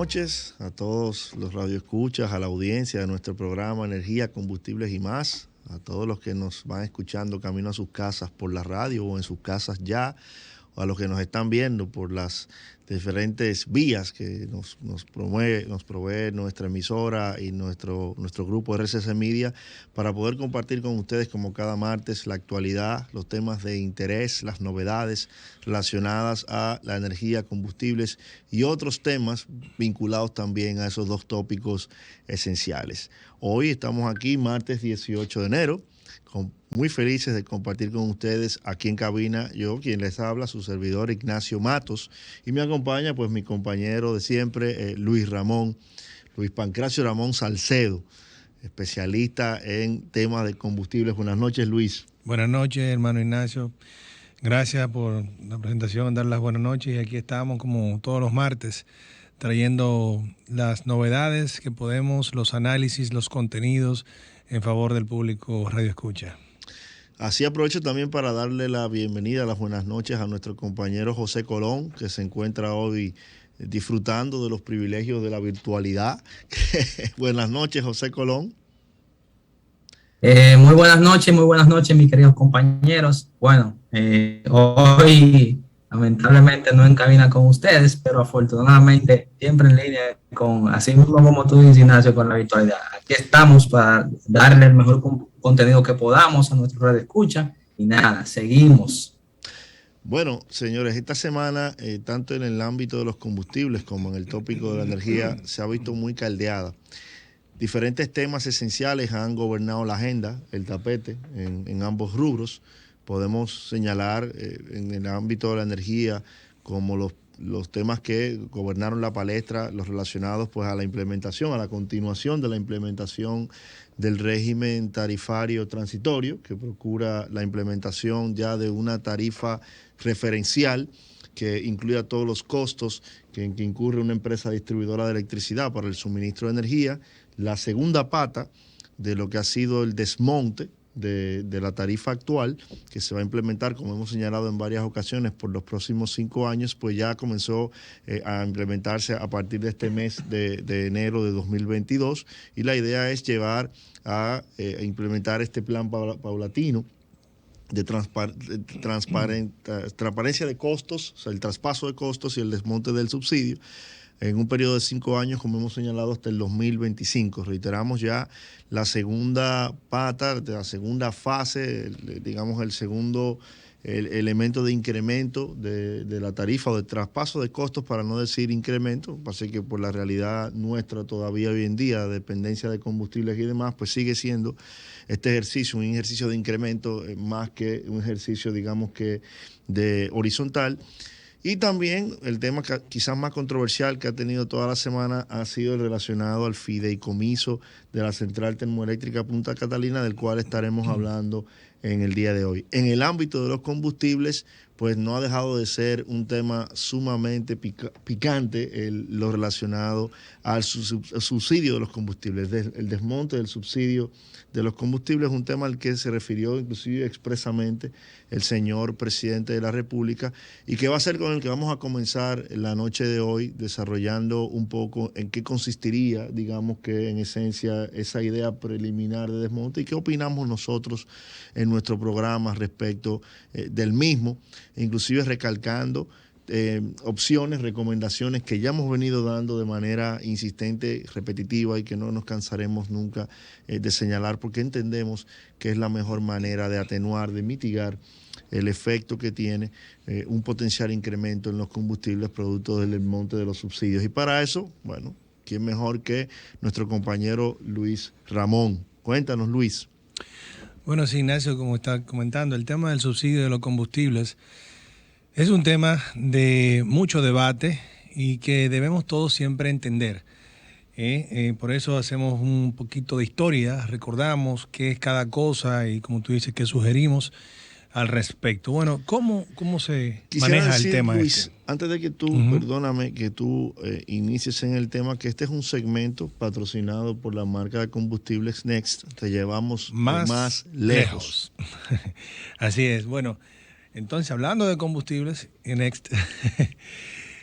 Noches a todos los radioescuchas, a la audiencia de nuestro programa Energía, Combustibles y Más, a todos los que nos van escuchando camino a sus casas por la radio o en sus casas ya, o a los que nos están viendo por las diferentes vías que nos provee nuestra emisora y nuestro grupo RCC Media para poder compartir con ustedes como cada martes la actualidad, los temas de interés, las novedades relacionadas a la energía, combustibles y otros temas vinculados también a esos dos tópicos esenciales. Hoy estamos aquí, martes 18 de enero, muy felices de compartir con ustedes aquí en cabina, yo quien les habla, su servidor Ignacio Matos, y me acompaña pues mi compañero de siempre, Luis Pancracio Ramón Salcedo, especialista en temas de combustibles. Buenas noches, Luis. Buenas noches, hermano Ignacio. Gracias por la presentación, dar las buenas noches. Y aquí estamos como todos los martes, trayendo las novedades que podemos, los análisis, los contenidos en favor del público Radio Escucha. Así aprovecho también para darle la bienvenida, las buenas noches a nuestro compañero José Colón, que se encuentra hoy disfrutando de los privilegios de la virtualidad. Buenas noches, José Colón. Muy buenas noches, mis queridos compañeros. Bueno, hoy lamentablemente no en cabina con ustedes, pero afortunadamente siempre en línea con, así mismo como tú dices, Ignacio, con la virtualidad. Aquí estamos para darle el mejor contenido que podamos a nuestro radio escucha y nada, seguimos. Bueno, señores, esta semana, tanto en el ámbito de los combustibles como en el tópico de la energía, se ha visto muy caldeada. Diferentes temas esenciales han gobernado la agenda, el tapete, en ambos rubros. Podemos señalar en el ámbito de la energía como los temas que gobernaron la palestra, los relacionados pues a la implementación, a la continuación de la implementación del régimen tarifario transitorio, que procura la implementación ya de una tarifa referencial que incluya todos los costos que incurre una empresa distribuidora de electricidad para el suministro de energía. La segunda pata de lo que ha sido el desmonte de la tarifa actual, que se va a implementar, como hemos señalado en varias ocasiones, por los próximos 5 años, pues ya comenzó a implementarse a partir de este mes de enero de 2022, y la idea es llevar a implementar este plan paulatino de transparencia de costos, o sea, el traspaso de costos y el desmonte del subsidio, en un periodo de 5 años, como hemos señalado, hasta el 2025. Reiteramos ya la segunda pata, la segunda fase, digamos el segundo elemento de incremento de la tarifa o de traspaso de costos, para no decir incremento. Así que por la realidad nuestra todavía hoy en día, dependencia de combustibles y demás, pues sigue siendo este ejercicio un ejercicio de incremento más que un ejercicio, digamos que de horizontal. Y también el tema quizás más controversial que ha tenido toda la semana ha sido el relacionado al fideicomiso de la central termoeléctrica Punta Catalina, del cual estaremos hablando en el día de hoy. En el ámbito de los combustibles, pues no ha dejado de ser un tema sumamente picante lo relacionado al subsidio de los combustibles. El desmonte del subsidio de los combustibles es un tema al que se refirió inclusive expresamente el señor presidente de la República, y que va a ser con el que vamos a comenzar la noche de hoy, desarrollando un poco en qué consistiría, digamos que en esencia, esa idea preliminar de desmonte y qué opinamos nosotros en nuestro programa respecto del mismo, inclusive recalcando opciones, recomendaciones que ya hemos venido dando de manera insistente, repetitiva, y que no nos cansaremos nunca de señalar, porque entendemos que es la mejor manera de atenuar, de mitigar el efecto que tiene un potencial incremento en los combustibles producto del desmonte de los subsidios. Y para eso, bueno, ¿quién mejor que nuestro compañero Luis Ramón? Cuéntanos, Luis. Bueno, sí, Ignacio, como está comentando, el tema del subsidio de los combustibles es un tema de mucho debate y que debemos todos siempre entender. Por eso hacemos un poquito de historia, recordamos qué es cada cosa y, como tú dices, qué sugerimos al respecto. Bueno, ¿cómo se maneja el tema? Luis, antes de que tú, perdóname, que tú inicies en el tema, que este es un segmento patrocinado por la marca de combustibles Next. Te llevamos más lejos. Así es. Bueno, entonces, hablando de combustibles, Next,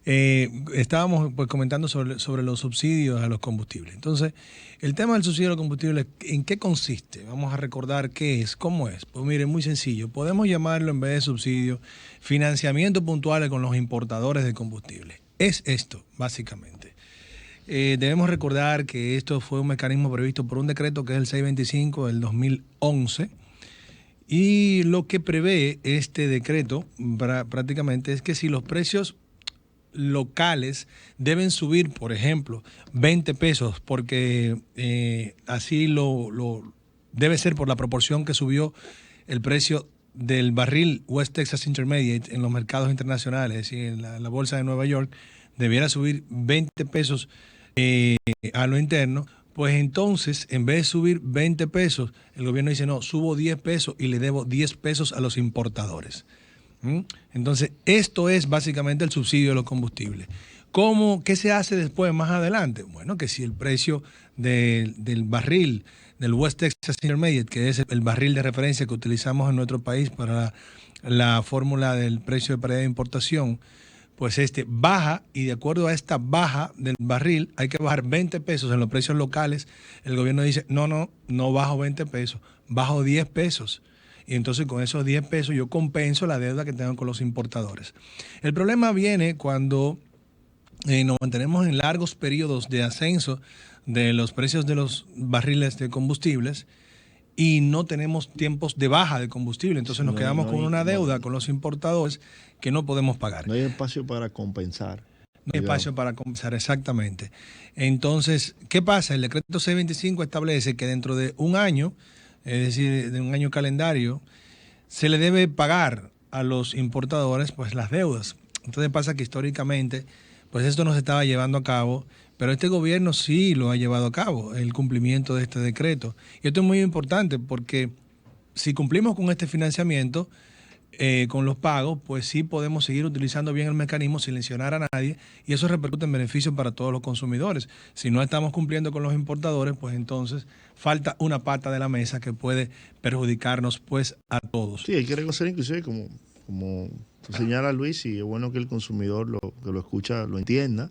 Estábamos pues comentando sobre los subsidios a los combustibles. Entonces, el tema del subsidio a los combustibles, ¿en qué consiste? Vamos a recordar qué es, cómo es. Pues mire, muy sencillo. Podemos llamarlo, en vez de subsidio, financiamiento puntual con los importadores de combustible. Es esto, básicamente. Debemos recordar que esto fue un mecanismo previsto por un decreto que es el 625 del 2011. Y lo que prevé este decreto prácticamente es que si los precios locales deben subir, por ejemplo, 20 pesos, porque así lo debe ser por la proporción que subió el precio del barril West Texas Intermediate en los mercados internacionales, es decir, en la bolsa de Nueva York, debiera subir 20 pesos a lo interno. Pues entonces, en vez de subir 20 pesos, el gobierno dice, no, subo 10 pesos y le debo 10 pesos a los importadores. Entonces, esto es básicamente el subsidio de los combustibles. ¿Qué se hace después, más adelante? Bueno, que si el precio del barril del West Texas Intermediate, que es el barril de referencia que utilizamos en nuestro país para la fórmula del precio de paridad de importación, pues baja, y de acuerdo a esta baja del barril hay que bajar 20 pesos en los precios locales. El gobierno dice, no bajo 20 pesos, bajo 10 pesos. Y entonces con esos 10 pesos yo compenso la deuda que tengo con los importadores. El problema viene cuando nos mantenemos en largos periodos de ascenso de los precios de los barriles de combustibles y no tenemos tiempos de baja de combustible. Entonces nos quedamos con una deuda con los importadores que no podemos pagar. No hay espacio para compensar. No hay espacio para compensar, exactamente. Entonces, ¿qué pasa? El decreto 625 establece que dentro de un año, es decir, de un año calendario, se le debe pagar a los importadores pues las deudas. Entonces pasa que históricamente pues esto no se estaba llevando a cabo, pero este gobierno sí lo ha llevado a cabo, el cumplimiento de este decreto. Y esto es muy importante porque si cumplimos con este financiamiento, con los pagos, pues sí podemos seguir utilizando bien el mecanismo sin lesionar a nadie, y eso repercute en beneficios para todos los consumidores. Si no estamos cumpliendo con los importadores, pues entonces falta una pata de la mesa que puede perjudicarnos pues a todos. Sí, hay que reconocer inclusive como tú señalas, Luis, y es bueno que el consumidor que lo escucha lo entienda.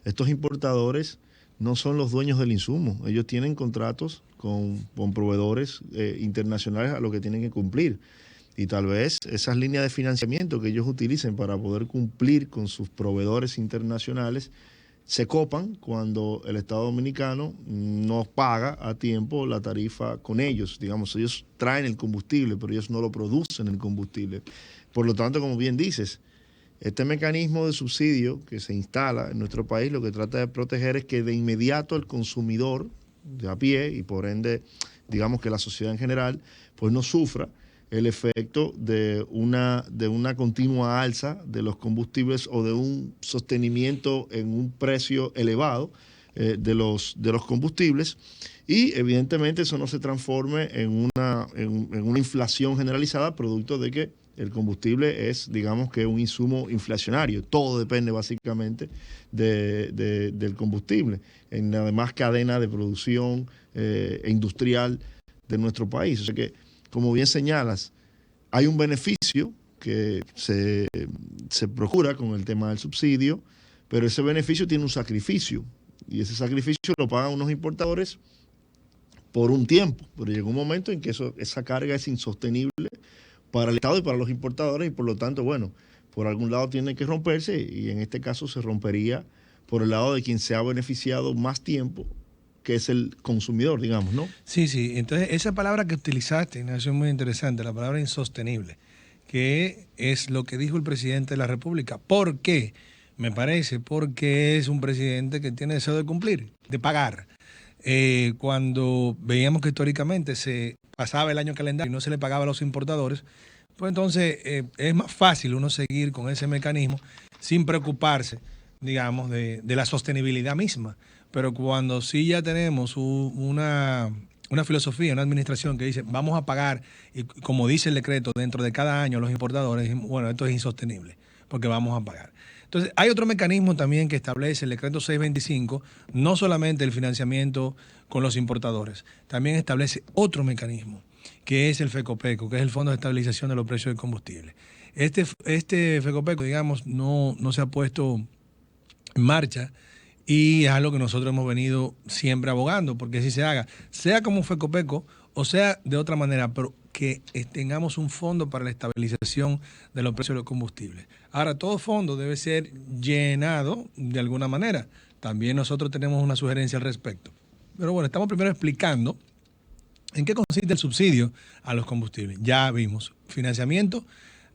Estos importadores no son los dueños del insumo. Ellos tienen contratos con proveedores internacionales a los que tienen que cumplir. Y tal vez esas líneas de financiamiento que ellos utilicen para poder cumplir con sus proveedores internacionales se copan cuando el Estado Dominicano no paga a tiempo la tarifa con ellos. Digamos, ellos traen el combustible, pero ellos no lo producen el combustible. Por lo tanto, como bien dices, este mecanismo de subsidio que se instala en nuestro país lo que trata de proteger es que de inmediato el consumidor de a pie y por ende, digamos que la sociedad en general, pues no sufra el efecto de una continua alza de los combustibles o de un sostenimiento en un precio elevado de los combustibles, y evidentemente eso no se transforme en una inflación generalizada producto de que el combustible es, digamos que un insumo inflacionario. Todo depende básicamente del combustible en la demás cadena de producción industrial de nuestro país. O sea que, como bien señalas, hay un beneficio que se procura con el tema del subsidio, pero ese beneficio tiene un sacrificio, y ese sacrificio lo pagan unos importadores por un tiempo, pero llega un momento en que esa carga es insostenible para el Estado y para los importadores, y por lo tanto, bueno, por algún lado tiene que romperse, y en este caso se rompería por el lado de quien se ha beneficiado más tiempo, que es el consumidor, digamos, ¿no? Sí, sí. Entonces, esa palabra que utilizaste, Ignacio, es muy interesante, la palabra insostenible, que es lo que dijo el presidente de la República. ¿Por qué? Me parece porque es un presidente que tiene deseo de cumplir, de pagar. Cuando veíamos que históricamente se pasaba el año calendario y no se le pagaba a los importadores, pues entonces es más fácil uno seguir con ese mecanismo sin preocuparse, digamos, de la sostenibilidad misma. Pero cuando sí ya tenemos una filosofía, una administración que dice vamos a pagar, y como dice el decreto, dentro de cada año los importadores, bueno, esto es insostenible porque vamos a pagar. Entonces, hay otro mecanismo también que establece el decreto 625, no solamente el financiamiento con los importadores, también establece otro mecanismo, que es el FECOPECO, que es el Fondo de Estabilización de los Precios del Combustible. Este FECOPECO, digamos, no se ha puesto en marcha y es algo que nosotros hemos venido siempre abogando, porque así se haga, sea como FECOPECO o sea de otra manera, pero que tengamos un fondo para la estabilización de los precios de los combustibles. Ahora, todo fondo debe ser llenado de alguna manera. También nosotros tenemos una sugerencia al respecto. Pero bueno, estamos primero explicando en qué consiste el subsidio a los combustibles. Ya vimos, financiamiento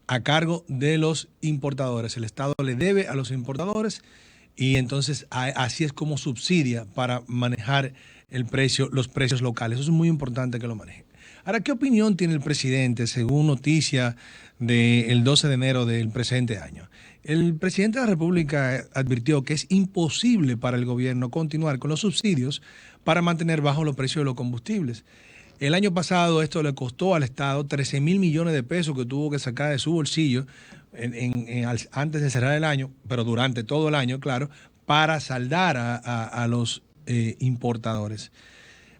a cargo de los importadores. El Estado le debe a los importadores y entonces así es como subsidia para manejar el precio, los precios locales. Eso es muy importante que lo manejen. Ahora, ¿qué opinión tiene el presidente según noticia del 12 de enero del presente año? El presidente de la República advirtió que es imposible para el gobierno continuar con los subsidios para mantener bajos los precios de los combustibles. El año pasado esto le costó al Estado 13,000 millones de pesos que tuvo que sacar de su bolsillo antes de cerrar el año, pero durante todo el año, claro, para saldar a los importadores.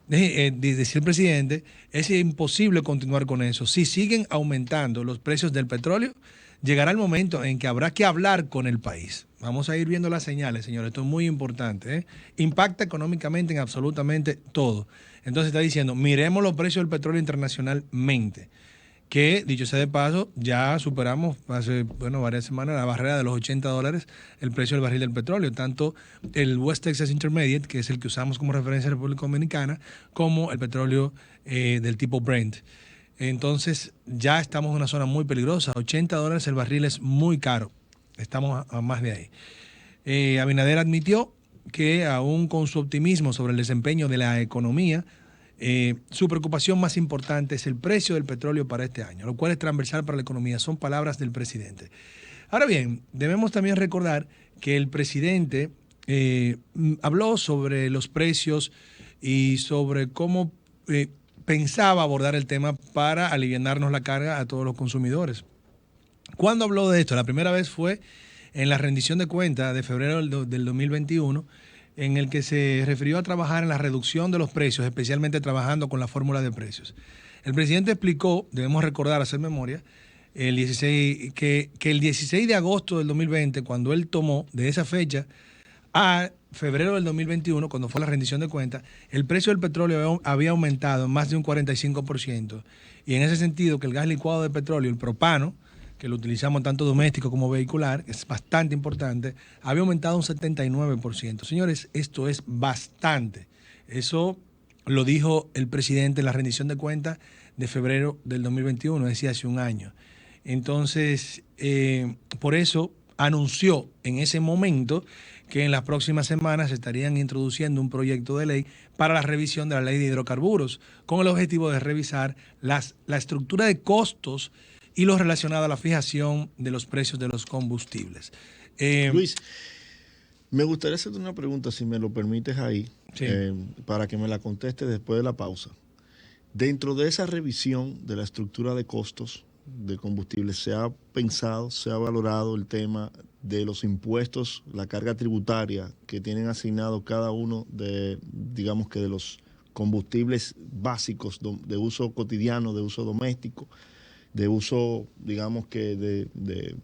Decía el presidente, es imposible continuar con eso. Si siguen aumentando los precios del petróleo, llegará el momento en que habrá que hablar con el país. Vamos a ir viendo las señales, señores. Esto es muy importante, ¿eh? Impacta económicamente en absolutamente todo. Entonces está diciendo, miremos los precios del petróleo internacionalmente. Que, dicho sea de paso, ya superamos hace varias semanas la barrera de los $80 el precio del barril del petróleo. Tanto el West Texas Intermediate, que es el que usamos como referencia en República Dominicana, como el petróleo del tipo Brent. Entonces ya estamos en una zona muy peligrosa. $80 el barril es muy caro. Estamos a más de ahí. Abinader admitió que aún con su optimismo sobre el desempeño de la economía, su preocupación más importante es el precio del petróleo para este año, lo cual es transversal para la economía. Son palabras del presidente. Ahora bien, debemos también recordar que el presidente habló sobre los precios y sobre cómo pensaba abordar el tema para alivianarnos la carga a todos los consumidores. ¿Cuándo habló de esto? La primera vez fue en la rendición de cuentas de febrero del 2021, en el que se refirió a trabajar en la reducción de los precios, especialmente trabajando con la fórmula de precios. El presidente explicó, debemos recordar, hacer memoria, que el 16 de agosto del 2020, cuando él tomó de esa fecha a febrero del 2021, cuando fue la rendición de cuentas, el precio del petróleo había aumentado en más de un 45%. Y en ese sentido, que el gas licuado de petróleo, el propano, que lo utilizamos tanto doméstico como vehicular, es bastante importante, había aumentado un 79%. Señores, esto es bastante. Eso lo dijo el presidente en la rendición de cuentas de febrero del 2021, es decir, hace un año. Entonces, por eso anunció en ese momento que en las próximas semanas estarían introduciendo un proyecto de ley para la revisión de la ley de hidrocarburos, con el objetivo de revisar la estructura de costos y lo relacionado a la fijación de los precios de los combustibles. Luis, me gustaría hacerte una pregunta, si me lo permites ahí, sí, para que me la conteste después de la pausa. Dentro de esa revisión de la estructura de costos de combustibles, ¿se ha pensado, se ha valorado el tema de los impuestos, la carga tributaria que tienen asignado cada uno de, digamos que de los combustibles básicos de uso cotidiano, de uso doméstico, de uso, digamos que de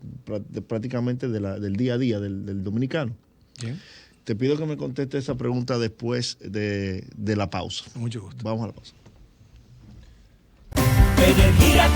prácticamente del día a día del dominicano? Bien. Te pido que me contestes esa pregunta después de la pausa. Mucho gusto. Vamos a la pausa. Energía